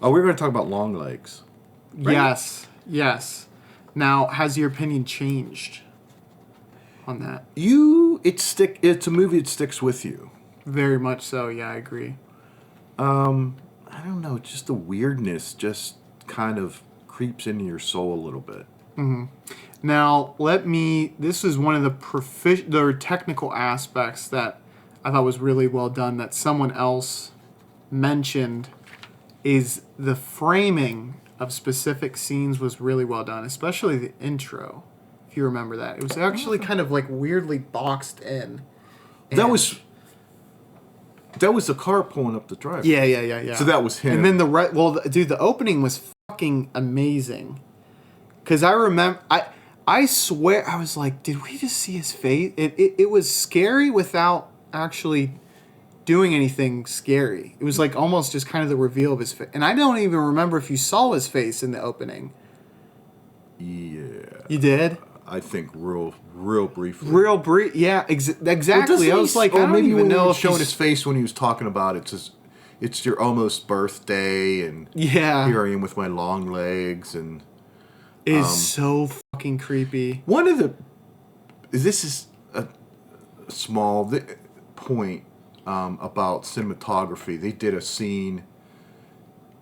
Oh, we're going to talk about Longlegs. Right? Yes. Now, has your opinion changed on that? It's a movie that sticks with you. Very much so. Yeah, I agree. I don't know, just the weirdness just kind of creeps into your soul a little bit. Now, this is one of the technical aspects that I thought was really well done that someone else mentioned is the framing of specific scenes was really well done, especially the intro, if you remember that. It was actually kind of like weirdly boxed in. That was the car pulling up the driveway. Yeah. So that was him. And then the opening was fucking amazing. Because I remember, I swear, I was like, did we just see his face? It was scary without actually doing anything scary. It was like almost just kind of the reveal of his face. And I don't even remember if you saw his face in the opening. Yeah. You did? I think real briefly. Real brief, yeah, exactly. I was like, I don't maybe even know if showing his face when he was talking about it's your almost birthday, and here I am with my long legs, and it is so fucking creepy. This is a small point about cinematography. They did a scene,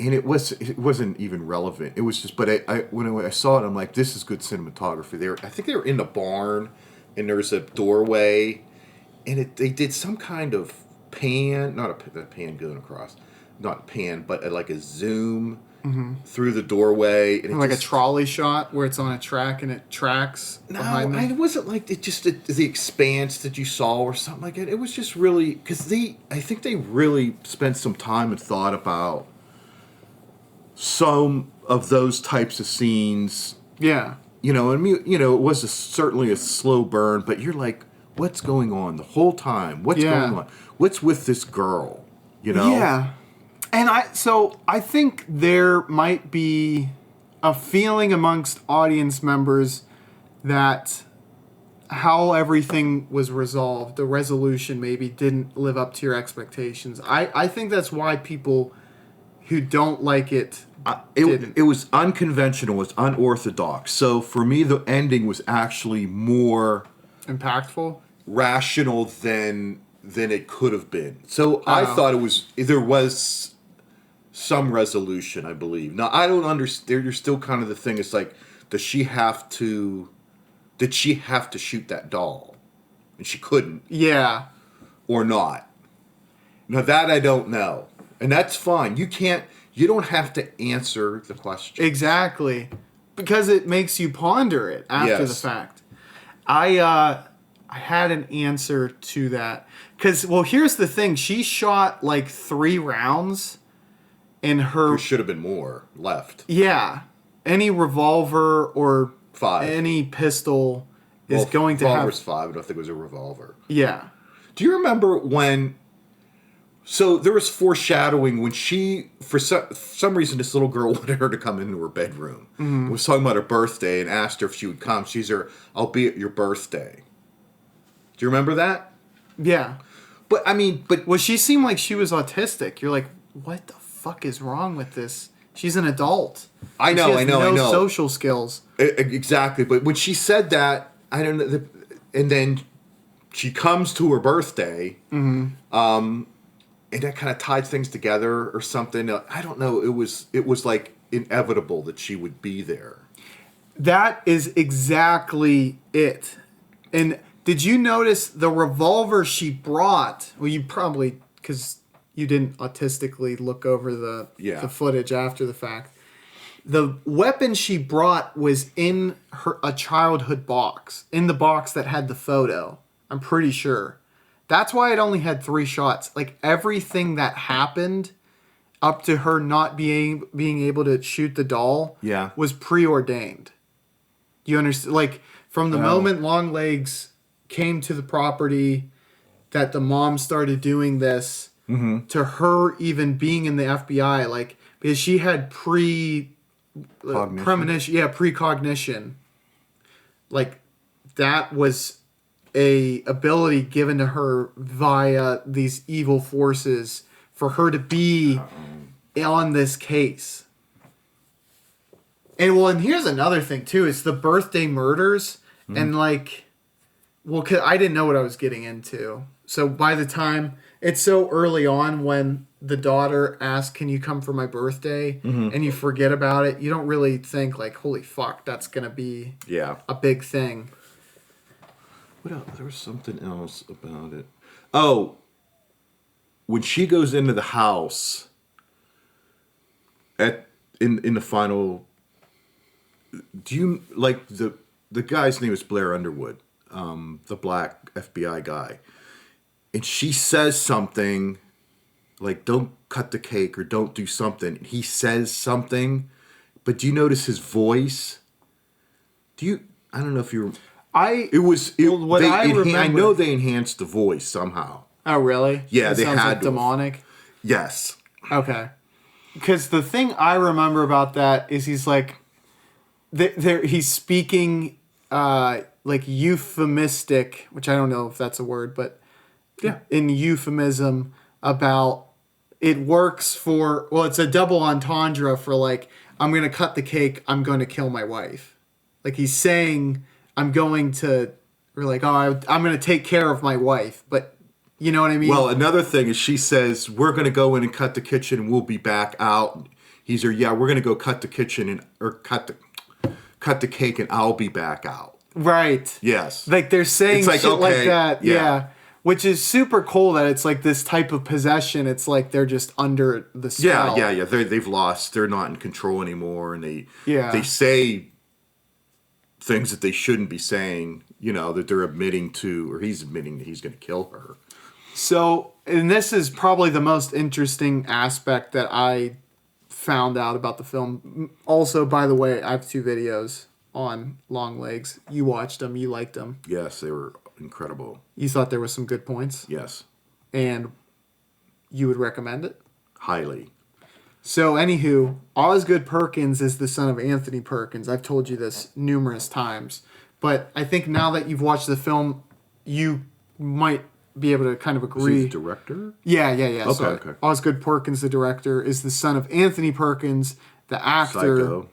and it wasn't even relevant. It was just, but when I saw it, I'm like, this is good cinematography. I think they were in the barn, and there's a doorway, and they did some kind of pan, not a pan going across, not pan, but like a zoom through the doorway, and like a trolley shot where it's on a track and it tracks behind them. It wasn't like it just the expanse that you saw or something like that. It was just really because I think they really spent some time and thought about some of those types of scenes. Yeah. I mean, it was certainly a slow burn, but you're like, what's going on the whole time? What's going on? What's with this girl? Yeah. And I think there might be a feeling amongst audience members that how everything was resolved, the resolution maybe didn't live up to your expectations. I think that's why people who don't like it it was unconventional, it was unorthodox. So for me, the ending was actually more impactful, rational than it could have been. So I thought there was some resolution, I believe. Now I don't understand. There's still kind of the thing. It's like, did she have to shoot that doll, and she couldn't? Yeah, or not? Now that I don't know, and that's fine. You don't have to answer the question. Exactly. Because it makes you ponder it after the fact. I had an answer to that. Because, here's the thing. She shot like 3 rounds in her... There should have been more left. Yeah. Any revolver or 5. Any pistol is going to have... Revolver's 5. I don't think it was a revolver. Yeah. Do you remember when... So there was foreshadowing when she, for some reason, this little girl wanted her to come into her bedroom. Mm-hmm. Was talking about her birthday and asked her if she would come. She's her, I'll be at your birthday. Do you remember that? Yeah. But well, she seemed like she was autistic. You're like, what the fuck is wrong with this? She's an adult. I know. She has no social skills. Exactly. But when she said that, I don't know. And then she comes to her birthday. Mm-hmm. And that kind of tied things together or something. I don't know. It was like inevitable that she would be there. That is exactly it. And did you notice the revolver she brought? Well, you probably, because you didn't autistically look over the footage after the fact. The weapon she brought was in a childhood box, in the box that had the photo. I'm pretty sure. That's why it only had 3 shots. Like, everything that happened up to her not being able to shoot the doll was preordained. You understand? Like, from the moment Longlegs came to the property, that the mom started doing this, to her even being in the FBI, like, because she had precognition. Like, that was a ability given to her via these evil forces for her to be on this case. And here's another thing too. It's the birthday murders. And like, well, 'cause I didn't know what I was getting into. So by the time, it's so early on when the daughter asks, can you come for my birthday? And you forget about it. You don't really think like, holy fuck, that's going to be a big thing. What else? There was something else about it. Oh, when she goes into the house in the final, do you like the guy's name is Blair Underwood, the black FBI guy, and she says something like, "Don't cut the cake" or "Don't do something." He says something, but do you notice his voice? I don't know if you. I know they enhanced the voice somehow. Oh, really? Yeah, they sounds had like demonic. Yes. Okay. Because the thing I remember about that is he's like, he's speaking like euphemistic, which I don't know if that's a word, but in euphemism about it works for, well, it's a double entendre for like, I'm going to cut the cake, I'm going to kill my wife. Like he's saying, I'm going to, or like, oh, I'm going to take care of my wife, but you know what I mean? Well, another thing is she says, we're going to go in and cut the kitchen and we'll be back out. He's like, yeah, we're going to go cut the kitchen or cut the cake and I'll be back out. Right. Yes. Like they're saying like, shit okay, like that. yeah. Which is super cool that it's like this type of possession. It's like they're just under the spell. Yeah. They've lost. They're not in control anymore. And they say things that they shouldn't be saying, you know, that they're admitting to, or he's admitting that he's going to kill her. So, and this is probably the most interesting aspect that I found out about the film. Also, by the way, I have 2 videos on Longlegs. You watched them. You liked them. Yes, they were incredible. You thought there was some good points? Yes. And you would recommend it? Highly. So, anywho, Osgood Perkins is the son of Anthony Perkins. I've told you this numerous times. But I think now that you've watched the film, you might be able to kind of agree. Is he the director? Yeah. Okay. Osgood Perkins, the director, is the son of Anthony Perkins, the actor Psycho.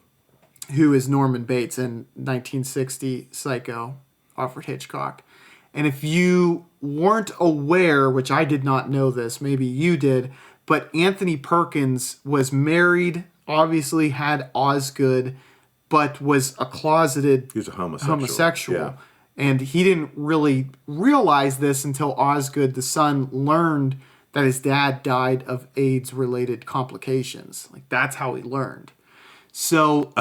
who is Norman Bates in 1960 Psycho, Alfred Hitchcock. And if you weren't aware, which I did not know this, maybe you did, but Anthony Perkins was married, obviously had Osgood, but was a closeted He was a homosexual. Yeah. And he didn't really realize this until Osgood, the son, learned that his dad died of AIDS-related complications. Like, that's how he learned. So,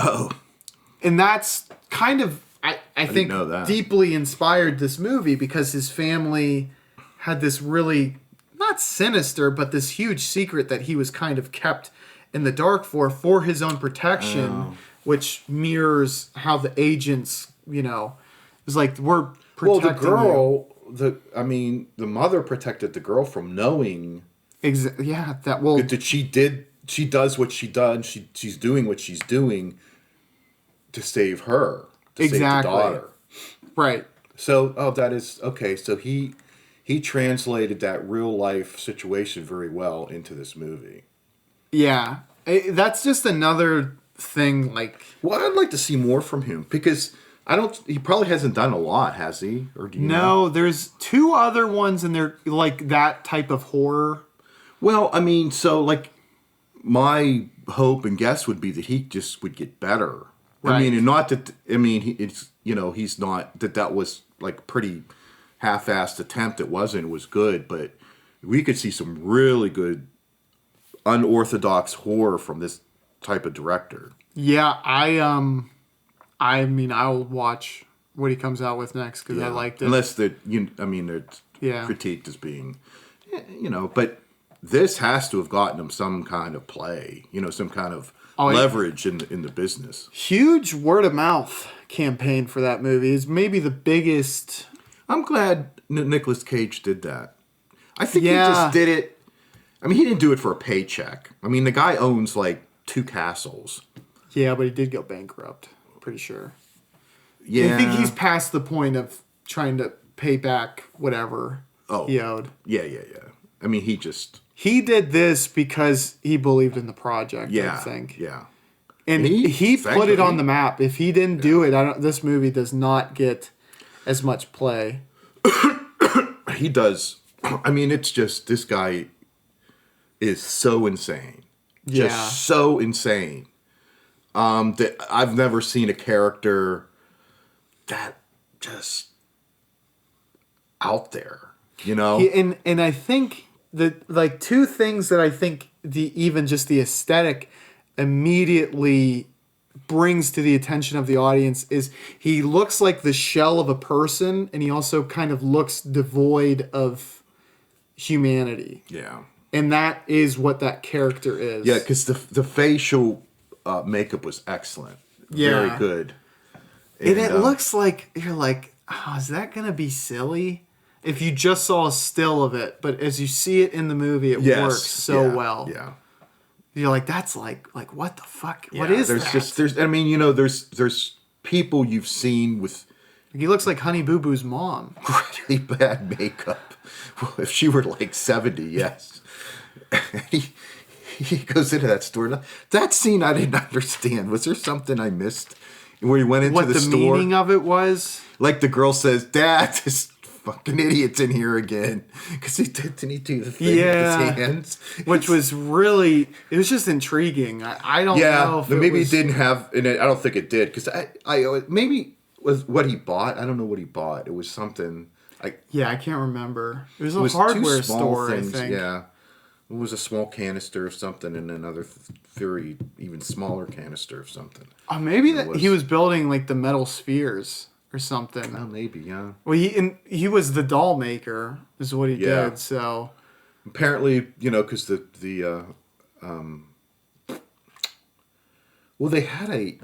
and that's kind of, I think, deeply inspired this movie because his family had this really, not sinister, but this huge secret that he was kind of kept in the dark for his own protection, which mirrors how the agents, you know, it's like we're protecting the mother protected the girl from knowing. That she does what she does. She's doing what she's doing to save her, to save the daughter. Right. So, that is okay. So he translated that real life situation very well into this movie. Yeah, that's just another thing. Like, well, I'd like to see more from him because. He probably hasn't done a lot, has he? Or do you know? No, there's 2 other ones and they're like that type of horror. Well, I mean, so like my hope and guess would be that he just would get better. Right. I mean, and not that, it's, you know, he's not, that was like pretty half-assed attempt. It was good, but we could see some really good unorthodox horror from this type of director. Yeah, I'll watch what he comes out with next because I liked it. Unless it's critiqued as being, you know, but this has to have gotten him some kind of play, you know, some kind of leverage in the business. Huge word of mouth campaign for that movie is maybe the biggest. I'm glad Nicolas Cage did that. I think he just did it. I mean, he didn't do it for a paycheck. I mean, the guy owns like 2 castles. Yeah, but he did go bankrupt. Pretty sure. Yeah. I think he's past the point of trying to pay back whatever he owed. Yeah. I mean, he just he did this because he believed in the project. Yeah, I think. yeah. And he put it on frankly, the map. If he didn't do it, this movie does not get as much play. He does. I mean, it's just this guy is so insane. Yeah. Just so insane. That I've never seen a character that just out there, you know? And I think that, like, two things that I think even just the aesthetic immediately brings to the attention of the audience is he looks like the shell of a person, and he also kind of looks devoid of humanity. Yeah. And that is what that character is. Yeah, because the facial makeup was excellent. Yeah. Very good. And it looks like, you're like, oh, is that going to be silly? If you just saw a still of it, but as you see it in the movie, it works so well. Yeah. You're like, that's like what the fuck? Yeah, What is there's that? there's I mean, you know, there's people you've seen with He looks like Honey Boo Boo's mom. really bad makeup. Well, if she were like 70, yes. he goes into that store. That scene I didn't understand. Was there something I missed where he went into What the the store? meaning of it was? Like the girl says, "Dad, this fucking idiot's in here again." Because didn't he do the thing with his hands? Which was really, it was just intriguing. I don't know if maybe was, it didn't have, and I don't think it did. Because I maybe was what he bought. I don't know what he bought. It was something. Yeah, I can't remember. It was a It was hardware two small store, things, I think. yeah. It was a small canister of something and another very even smaller canister of something. Maybe that he was building like the metal spheres or something. Oh, maybe, yeah. Well, he was the doll maker, is what he did. So apparently, you know, because well, they had a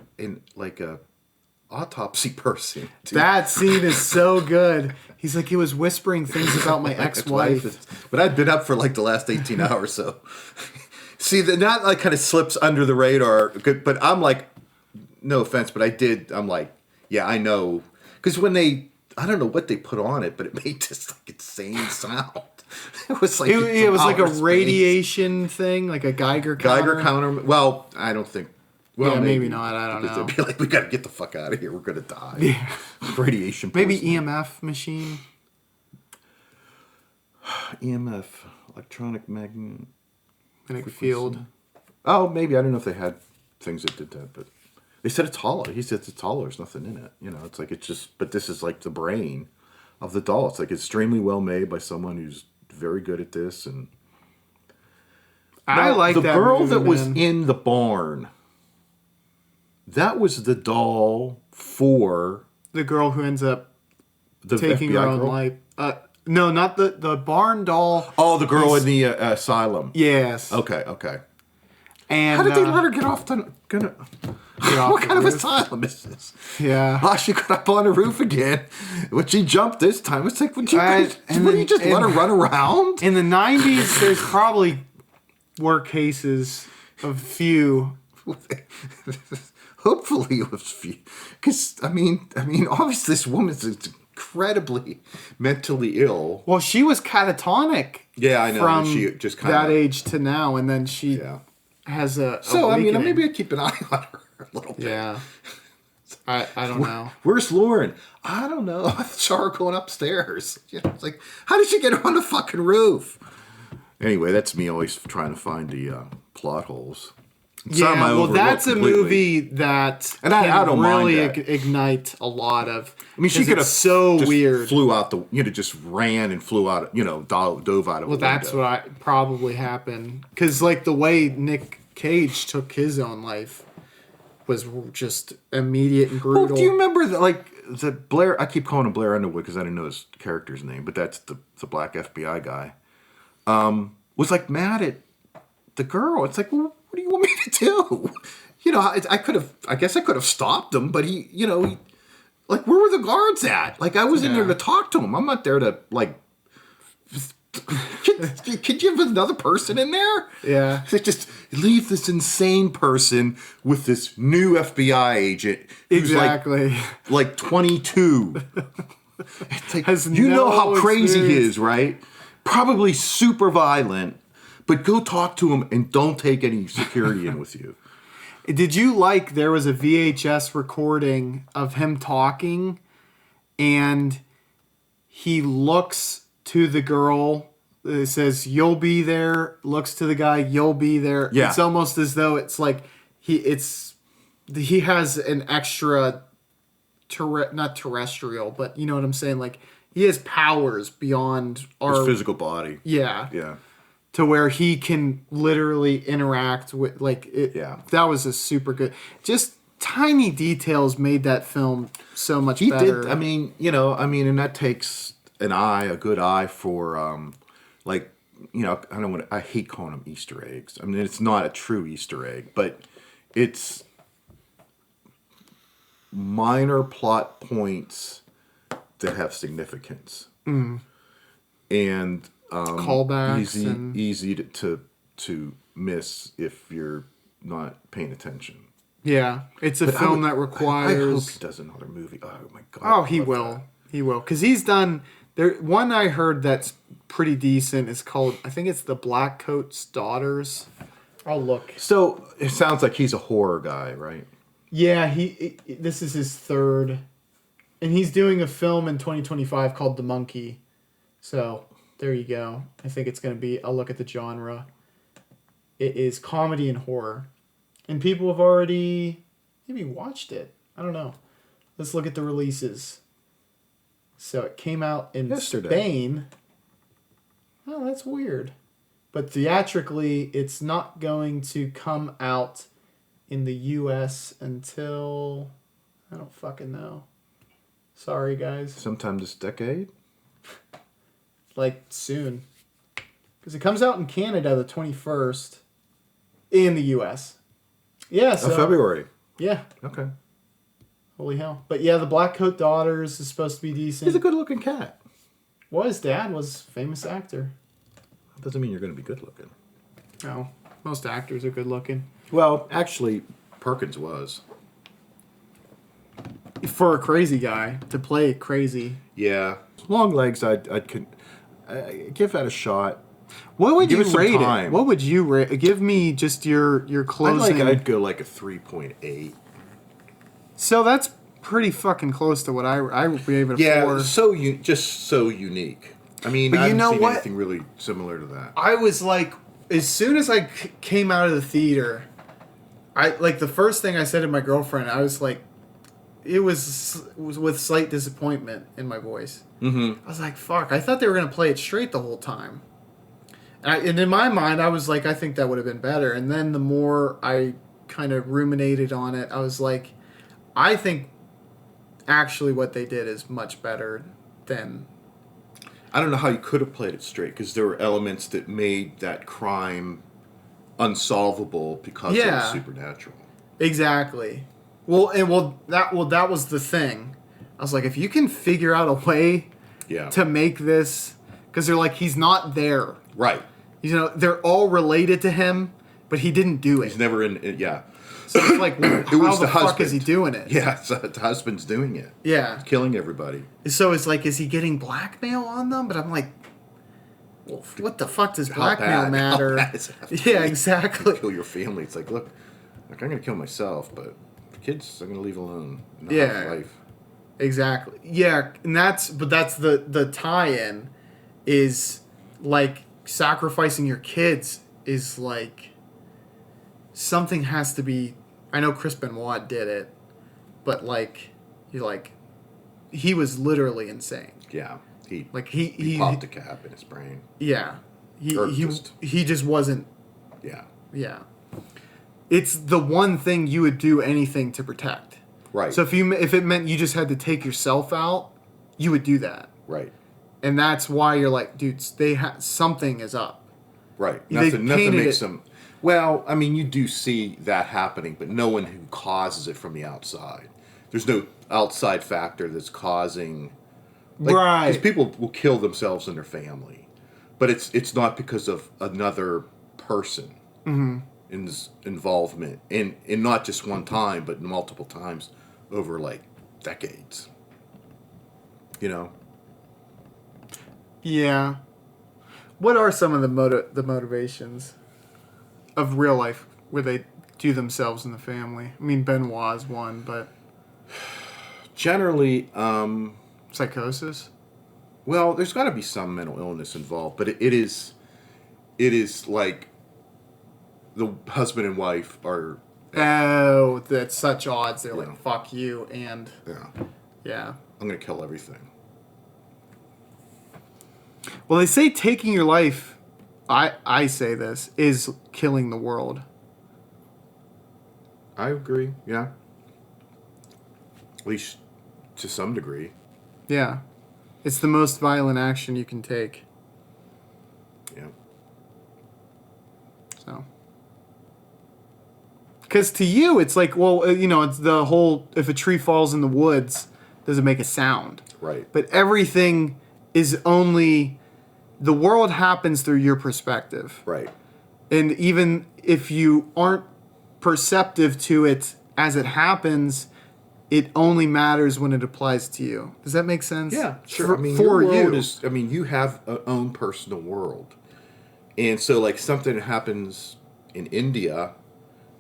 autopsy person. Too. that scene is so good. He's like, he was whispering things about my ex-wife. But I'd been up for like the last 18 hours, so. See, that like kind of slips under the radar. But I'm like, no offense, but I'm like, yeah, I know. Because when I don't know what they put on it, but it made this like insane sound. It was like it was like a radiation thing, like a Geiger counter. Well, I don't think. Well, yeah, maybe not. I don't know. They'd be like, we got to get the fuck out of here. We're gonna die. Yeah. Radiation. Maybe poisoning. EMF machine. EMF, electronic magnetic field. Oh, maybe. I don't know if they had things that did that, but they said it's hollow. He said it's hollow. There's nothing in it. You know, it's like it's just. But this is like the brain of the doll. It's like extremely well made by someone who's very good at this. And I like the that girl movie, that was man. in the barn. That was the doll for The girl who ends up the taking FBI her own girl? life. No, not the barn doll. Oh, the girl in the asylum. Yes. Okay. And How did they let her get off the? get off What the kind of roof? asylum is this? Yeah. Oh, she got up on the roof again. But she jumped this time. It's like, would you just let her run around? In the 90s, there's probably were cases of few. Hopefully it was few. Because, I mean, obviously this woman's incredibly mentally ill. Well, she was catatonic. Yeah, I know. From She just kind that of age to now, and then she has a. So, I mean, awakening. maybe I keep an eye on her a little bit. Yeah. I don't know. Where's Lauren? I don't know. I saw her going upstairs. You know, it's like, how did she get on the fucking roof? Anyway, that's me always trying to find the plot holes. Yeah, well, that's a movie that and I don't really mind that. Ignite a lot of. I mean, she could have so just weird. flew out the, just ran and flew out, dove out of. Well, that's what probably happened because, like, the way Nick Cage took his own life was just immediate and brutal. Well, do you remember the Blair? I keep calling him Blair Underwood because I didn't know his character's name, but that's the black FBI guy. Was like mad at the girl. It's like, well, what do you want me to do? I guess I could have stopped him, but he, like, where were the guards at? Like, I was in there to talk to him. I'm not there to, like, could you have another person in there? Yeah. Just leave this insane person with this new FBI agent who's Exactly. like 22. It's like, Has you know no how crazy he experience. is, right? Probably super violent, But go talk to him and don't take any security in with you. Did you like there was a VHS recording of him talking and he looks to the girl, it says, you'll be there, looks to the guy, you'll be there. Yeah. It's almost as though it's like he has an extra, not terrestrial, but you know what I'm saying? Like he has powers beyond our... His physical body. Yeah. Yeah. To where he can literally interact with, like, it. Yeah. That was a super good... Just tiny details made that film so much better. Did, and that takes a good eye for, I hate calling them Easter eggs. I mean, it's not a true Easter egg, but it's minor plot points that have significance. Mm. And callbacks easy to miss if you're not paying attention. Yeah, it's a film that requires... I hope he does another movie. Oh my god! Oh, he will. That. He will, because he's done. One I heard that's pretty decent is called, I think it's The Blackcoat's Daughters. I'll look. So it sounds like he's a horror guy, right? Yeah, this is his third, and he's doing a film in 2025 called The Monkey. So there you go. I think it's going to be... I'll look at the genre. It is comedy and horror. And people have already maybe watched it. I don't know. Let's look at the releases. So it came out in Spain. Oh, that's weird. But theatrically, it's not going to come out in the U.S. until... I don't fucking know. Sorry, guys. Sometime this decade? Like, soon. Because it comes out in Canada the 21st. In the U.S. Yeah, so... February. Yeah. Okay. Holy hell. But yeah, The Blackcoat Daughters is supposed to be decent. He's a good-looking cat. Well, his dad was a famous actor. That doesn't mean you're going to be good-looking. No. Most actors are good-looking. Well, actually, Perkins was. For a crazy guy. To play crazy. Yeah. Longlegs, I'd give that a shot. What would you rate time. it? What would you rate? Give me just your closing. I'd go like a 3.8. So that's pretty fucking close to what I would be able to. Yeah, just so unique. I mean, I haven't seen anything really similar to that. I was like, as soon as I came out of the theater, the first thing I said to my girlfriend, I was like, it was with slight disappointment in my voice. Mm-hmm. I was like, fuck, I thought they were gonna play it straight the whole time. And in my mind, I was like, I think that would have been better. And then the more I kind of ruminated on it, I was like, I think actually what they did is much better than... I don't know how you could have played it straight, because there were elements that made that crime unsolvable because it was supernatural. Exactly. That was the thing. I was like, if you can figure out a way to make this... Because they're like, he's not there. Right. You know, they're all related to him, but he didn't do it. He's never in it, yeah. So it's like, how the fuck is he doing it? Yeah, so the husband's doing it. Yeah. He's killing everybody. So it's like, is he getting blackmail on them? But I'm like, well, what the fuck does blackmail matter? How bad is that? Yeah, exactly. Kill your family. It's like, look, I'm going to kill myself, but the kids I'm going to leave alone. Life. Exactly. Yeah, and that's the tie-in is like sacrificing your kids is like something has to be. I know Chris Benoit did it, but like you're like he was literally insane. Yeah, he popped a cap in his brain. Yeah, he just wasn't. Yeah. It's the one thing you would do anything to protect. Right. So if it meant you just had to take yourself out, you would do that. Right. And that's why you're like, dude, something is up. Right. Nothing makes them... Well, I mean, you do see that happening, but no one who causes it from the outside. There's no outside factor that's causing... right. Because people will kill themselves and their family. But it's not because of another person in involvement. And not just one time, but multiple times over, like, decades. You know? Yeah. What are some of the motivations of real life where they do themselves in the family? I mean, Benoit's one, but Generally, psychosis. well, there's got to be some mental illness involved, but it is like the husband and wife are. Oh, that's such odds. They're Yeah. like, fuck you, and Yeah, yeah. I'm gonna kill everything. Well, they say taking your life, I say this, is killing the world. I agree. Yeah, at least to some degree. Yeah. It's the most violent action you can take. Yeah. So. Because to you, it's like, well, it's the whole, if a tree falls in the woods, does it make a sound? Right. But everything is only, the world happens through your perspective. Right. And even if you aren't perceptive to it as it happens, it only matters when it applies to you. Does that make sense? Yeah, sure. For, I mean, for your world you. is. I mean, you have a own personal world, and so like something that happens in India,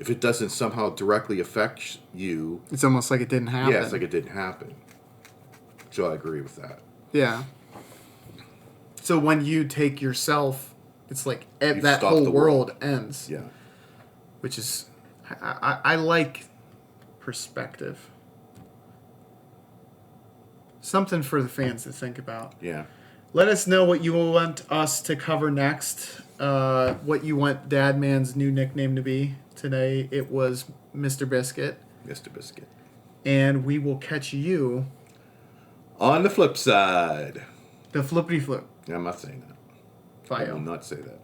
if it doesn't somehow directly affect you, It's almost like it didn't happen. yeah, it's like it didn't happen. So I agree with that. Yeah. So when you take yourself, it's like that stopped whole the world ends. Yeah. Which is, I like perspective. Something for the fans to think about. Yeah. Let us know what you want us to cover next. What you want DadMan's new nickname to be. Today it was Mr. Biscuit. Mr. Biscuit. And we will catch you On the flip side. the flippity flip. I'm not saying that. I will File. not say that.